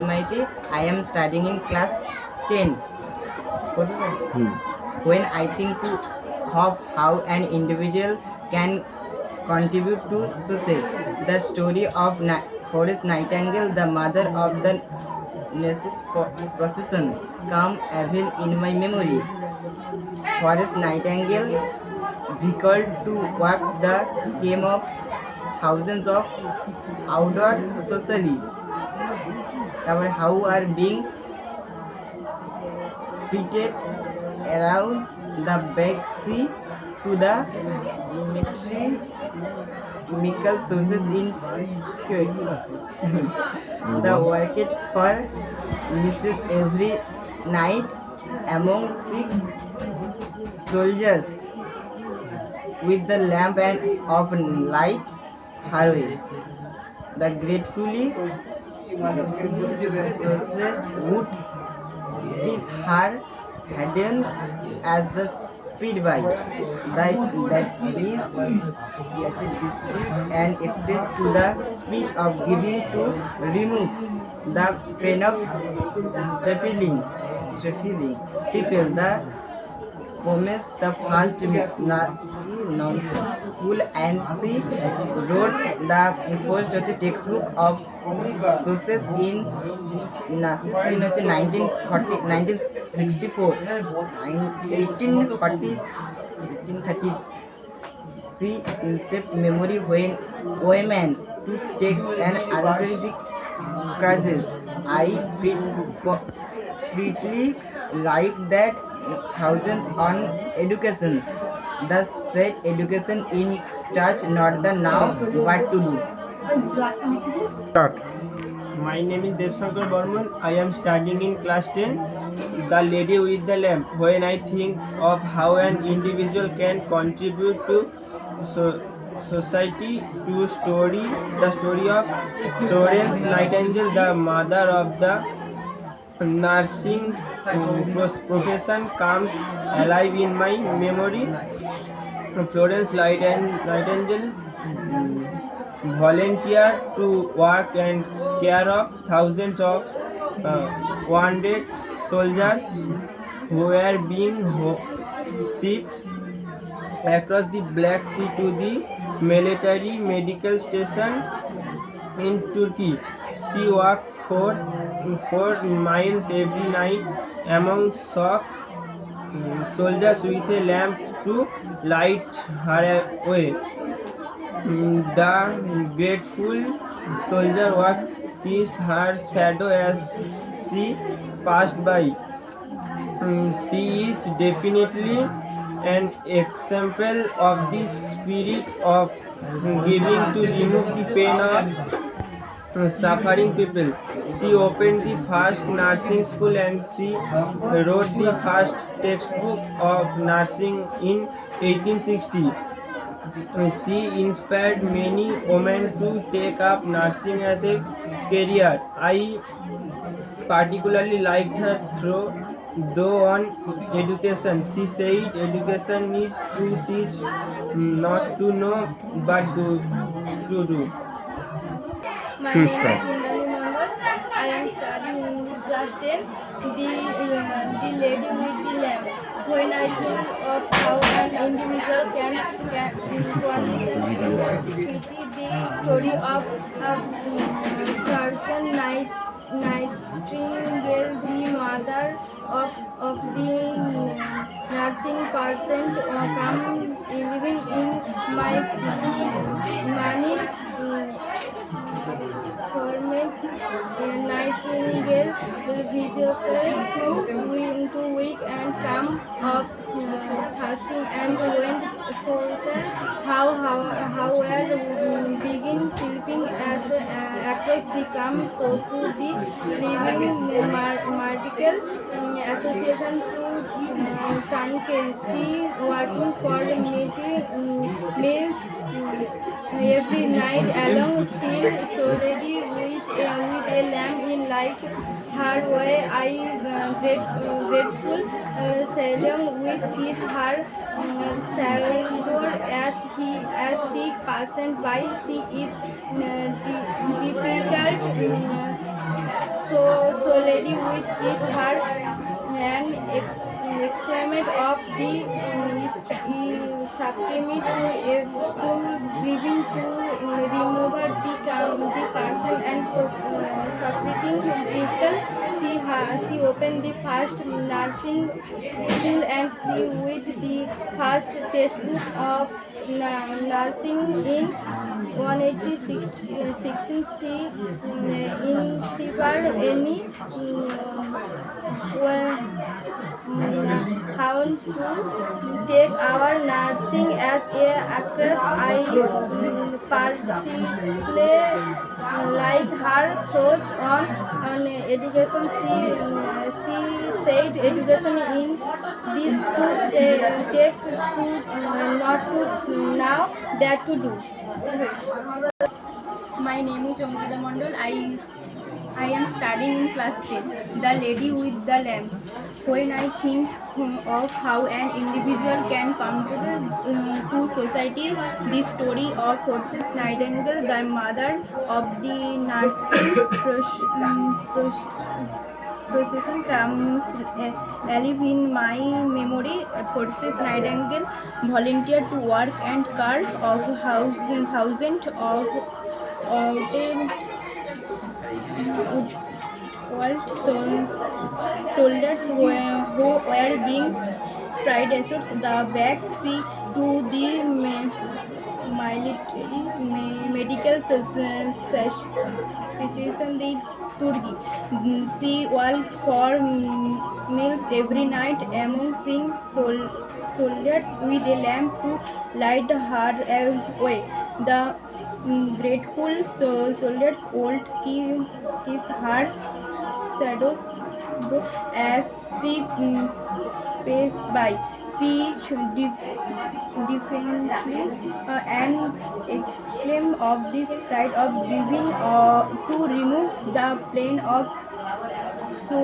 MIT. I am studying in class 10. When I think of how an individual can contribute to success, the story of Forest Nightingale, the mother of the Nessus procession, come avail in my memory. Forest Nightingale recalled to walk the game of thousands of outdoors socially. How are being spirited around the big sea to the chemical sources in theory. The market for misses every night among sick soldiers with the lamp and of light highway. The gratefully socialist would is her hidden as the speed bike that is district and extend to the speed of giving to remove the pain of strafing people. The commenced the first non-school and she wrote the first textbook of sources in 1964 1830. She incepted memory when women to take an anxiety crisis. I pretty like that thousands on educations. The said education in touch, not the now what to do. Start. My name is Devshankar Barman. I am studying in class 10. The Lady with the Lamp. When I think of how an individual can contribute to society, the story of Florence Nightingale, the mother of the nursing profession, comes alive in my memory. Florence Nightingale volunteered to work and care of thousands of wounded soldiers who were being shipped across the Black Sea to the military medical station in Turkey. She walked 4 miles every night among shocked soldiers with a lamp to light her way. The grateful soldier walked kiss her shadow as she passed by. She is definitely an example of the spirit of giving to remove the pain of suffering people. She opened the first nursing school and she wrote the first textbook of nursing in 1860. She inspired many women to take up nursing as a career. I particularly liked her though on education. She said education is to teach, not to know, but to do. My Choose name is time. Indali Mandal. I am studying in class 10. The Lady with the Lamp. When I think of how an individual can contribute the story of a person Nightingale, the mother of the nursing person, come living in my money. Format Nightingale visited to weak and come up thirsting and went sources how well begin sleeping as across the come so to the living medical association to Tankesi working for meals every night along still so ready with a lamp in light her way. I grateful Salem with kiss her Salvador as she passed by. She is difficult so lady with kiss her and exclaimation of the supplement to grieving to remove the person and supporting people. She opened the first nursing school and she with the first textbook of nursing in 186 in Stephen any how to take our nursing as a actress. I particularly like her thoughts on education. She said education in this to take to not to now that to do. My name is Omrita Mondol. I am studying in class 10. The Lady with the Lamp. When I think of how an individual can contribute to society, the story of Florence Nightingale, the mother of the nursing procession comes alive in my memory. Florence Nightingale volunteered to work and care of thousands of world soldiers who were being sprayed across the back sea to the military medical situation the Turkey. She worked for meals every night among soldiers with a lamp to light her way. The grateful soldiers would kiss her shadows as she passed by. She definitely and exclaim of this pride of giving to remove the plane of so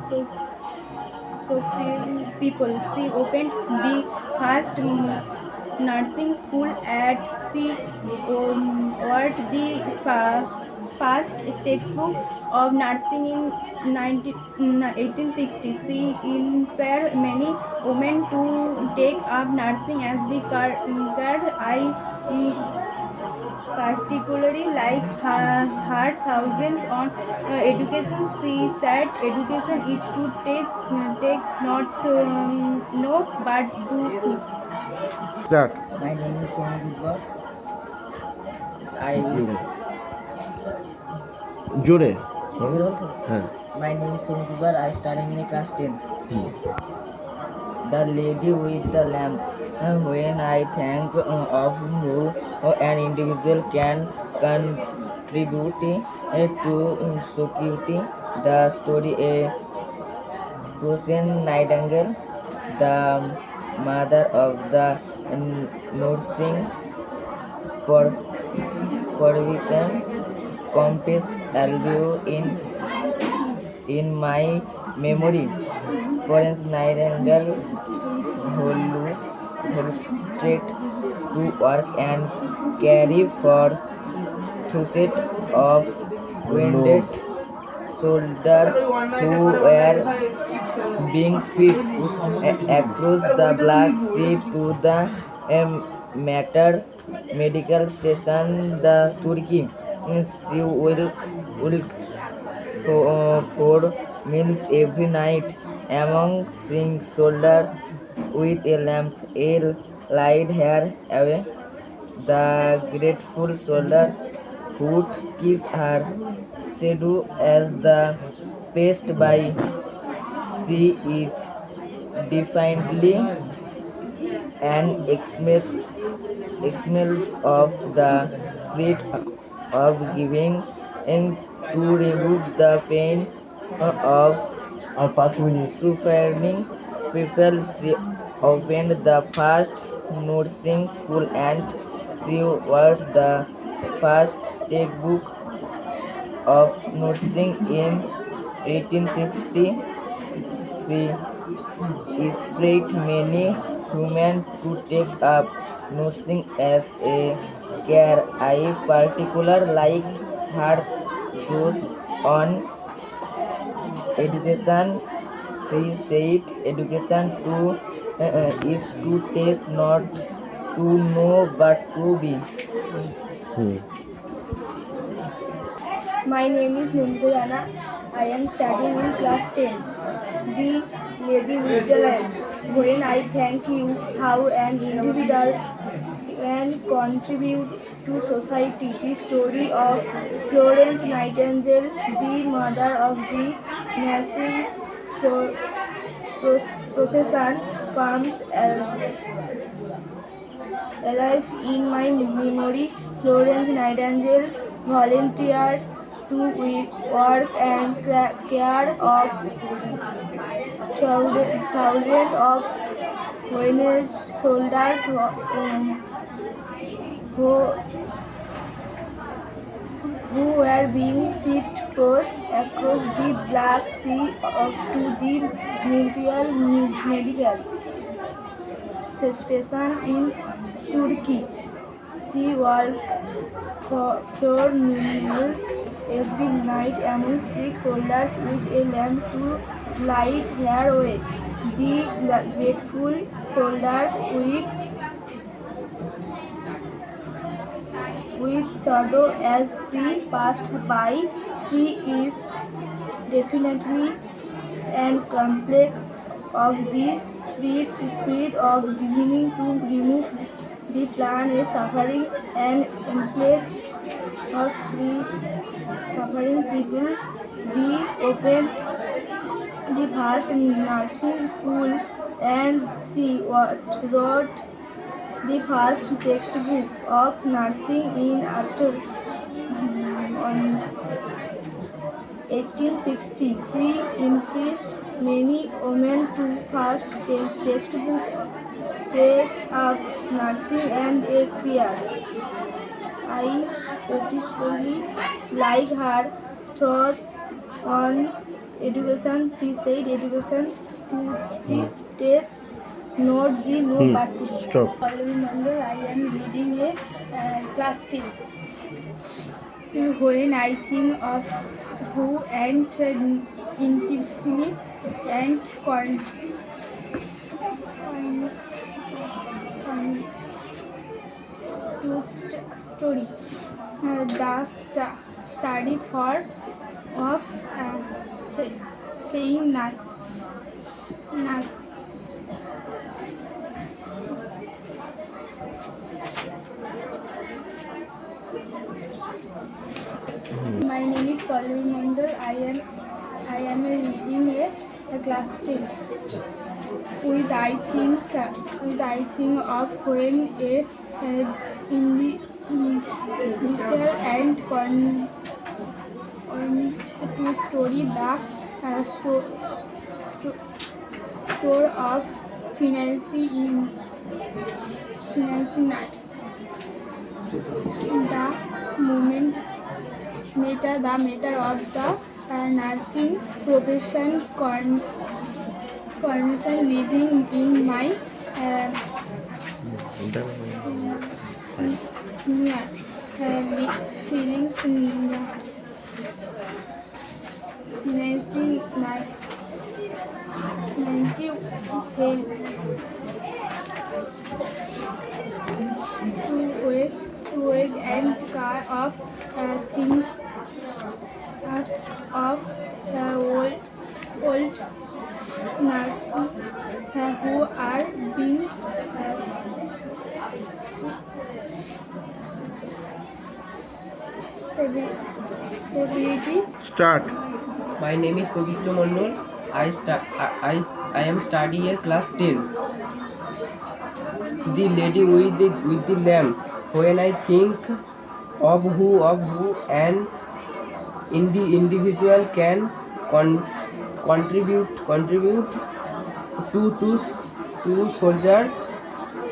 so suffering people. She opened the first nursing school at she wrote the first textbook of nursing in 1860. She inspired many women to take up nursing as the career. I particularly like her thousands on education. She said education is to take not note but do. Start. My name is Somajit Bhatt. I জোরে Here also. হ্যাঁ My name is Somajit Bhatt. I studying in class 10. The Lady with the Lamp. When I think of who an individual can contribute to society, the story a Florence Nightingale, the mother of the nursing provision, compass alive in my memory. Florence Nightingale volunteered to work and care for thousands of wounded soldiers who were being split across the Black Sea to the Mater medical station, the Turkey. She will for meals every night among seeing soldiers with a lamp. A light her away. The grateful soldier would kiss her shadow as the passed by. She is defiantly an example of the spirit of giving and to remove the pain of আর 5 minute suffering people. She opened the first nursing school and she was the first textbook of nursing in 1860. She inspired many women to take up nursing as a care. I particularly like her thoughts on education. She said education is to taste, not to know but to be. My name is Nindurana. I am studying in class 10. The Lady with the Lamp. When I thank you, how an individual can contribute to society. The story of Florence Nightingale, the mother of the nursing profession, comes alive in my memory. Florence Nightingale volunteered to work and care of thousands of wounded soldiers who were being shipped across the Black Sea to the military medical station in Turkey. She walked for meals every night among sick soldiers with a lamp to light her way. The grateful soldiers with shadow as she passed by. She is definitely and complex of the spirit of giving to remove the planet suffering and complex of suffering people. The opened the first nursing school and she wrote the first textbook of nursing in after on 1860. She impressed many women to first textbook take up nursing and a career. I particularly like her thought on education. She said education to this stage, not the no but to. Stop. Mandal, I am reading a class 10. When I think of who and intimately and to story, the study for of paying not. My name is Pallavi Mandal. I am reading a class 10. With I think of when a initial and to story the store of financing the matter of the nursing profession concern living in my feelings financing 90 to wake and car of things of old nurses who are being severity. Start. My name is Pavitra Mandal. I am studying a class 10. The lady with the lamp. When I think of who an individual can contribute to soldier,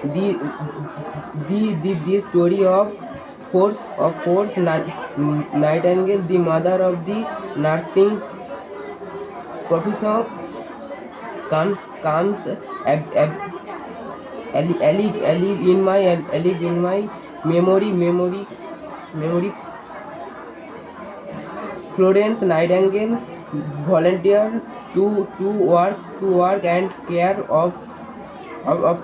the story of Florence Nightingale, the mother of the nursing profession, comes alive in my memory. Florence Nightingale, volunteer to work and care of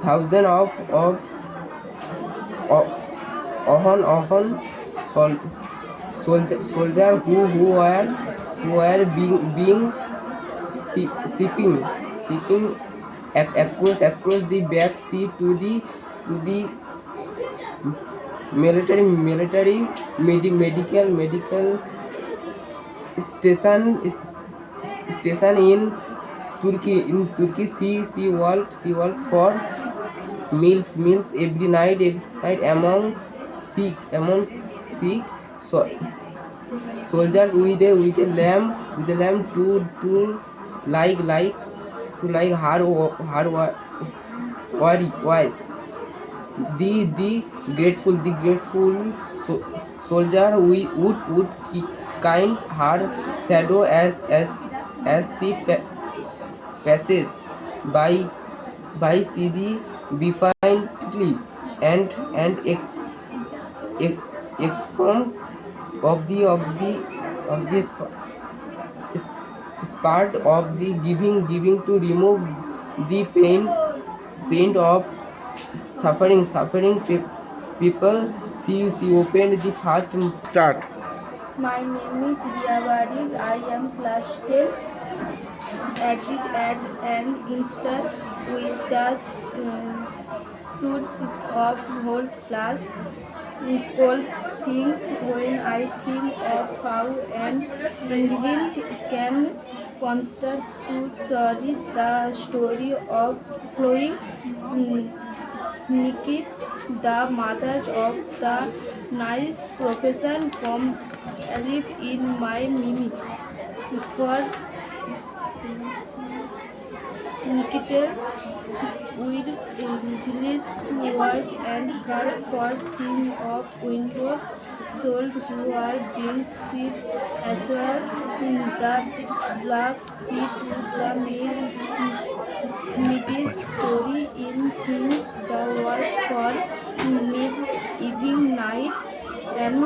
thousands of often soldier who were being shipping across the Black Sea to the medical station in Turkey. Sea world for meals every night among sick soldiers with a lamb to like her worry. The grateful soldier would kinds her shadow as she passes by see the defiantly and exponent of the part of the giving to remove the pain of suffering people. She opened the first. Start. My name is Riya Barik. I am class 10. Added and installed with the suits of whole class. Equals things when I think of how an individual can construct to sorry the story of flowing Nikit, the mothers of the nice profession from Alif in my Mimi. For Nikita will village to work and cut for thin of windows sold who are being sick as well in the black sea to the midis story in things the work for meals evening night and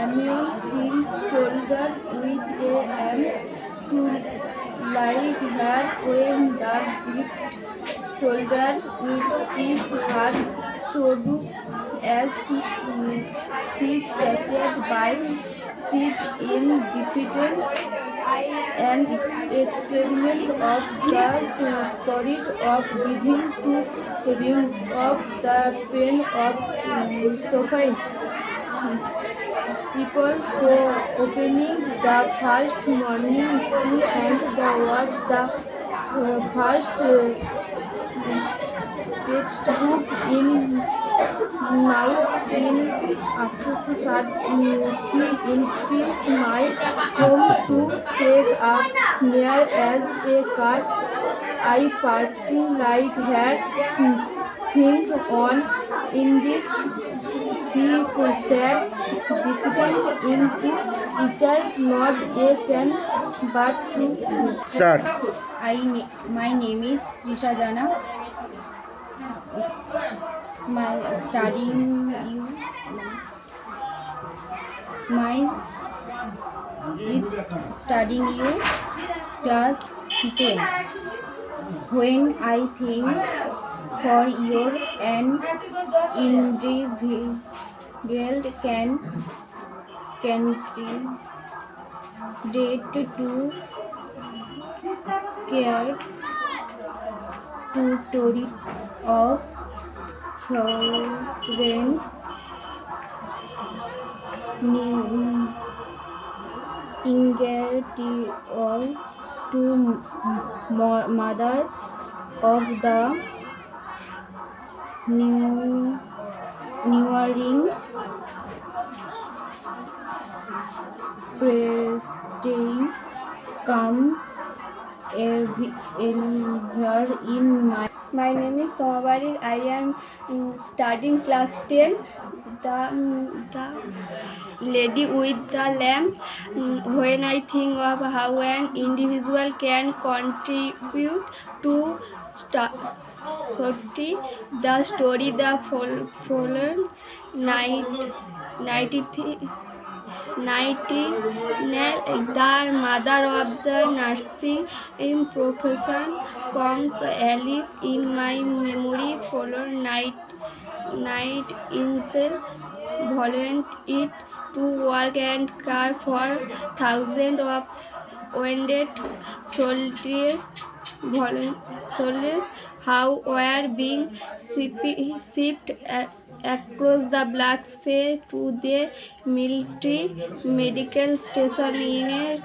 Amion seen shoulder with a to lie here when the gift shoulder with his heart sodu as siege passed by siege in defeated an experiment of the spirit of giving to remove the pain of suffering. People saw opening the first morning school and the work the first textbook in now in after to start see in feels my home to take up near as a cat. I farting like that think on in this she said different into teacher not a can but to Start. My name is Trisha Jana. My studying you. My is studying you class 10. When I think for your an individual can date to care to story of Florence Nightingale to mother of the newering president comes everywhere in my. My name is Soma Barik. I am studying class 10. The lady with the lamp. When I think of how an individual can contribute to the story the Florence Nightingale, the mother of the nursing profession, comes alive in my memory. Follow Nightingale volunteered to work and care for thousands of wounded soldiers, soldiers who were being shipped across the Black Sea to the military medical station in a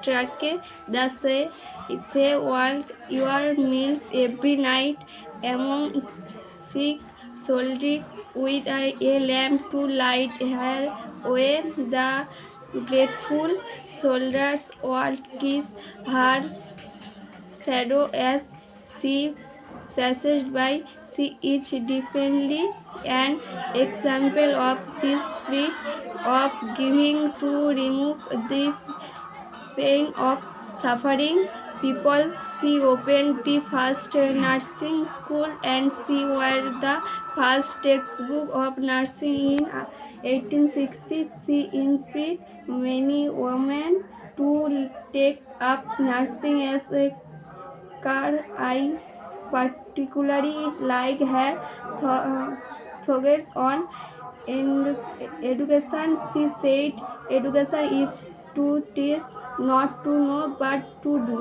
truck. The say world your meals every night among sick soldiers with a lamp to light her way. The grateful soldiers all kiss her shadow as she passed by. She is definitely an example of this spirit of giving to remove the pain of suffering people. She opened the first nursing school and she wrote the first textbook of nursing in 1860. She inspired many women to take up nursing as a career. I particularly like her thoughts on education. She said, "Education is to teach, not to know, but to do."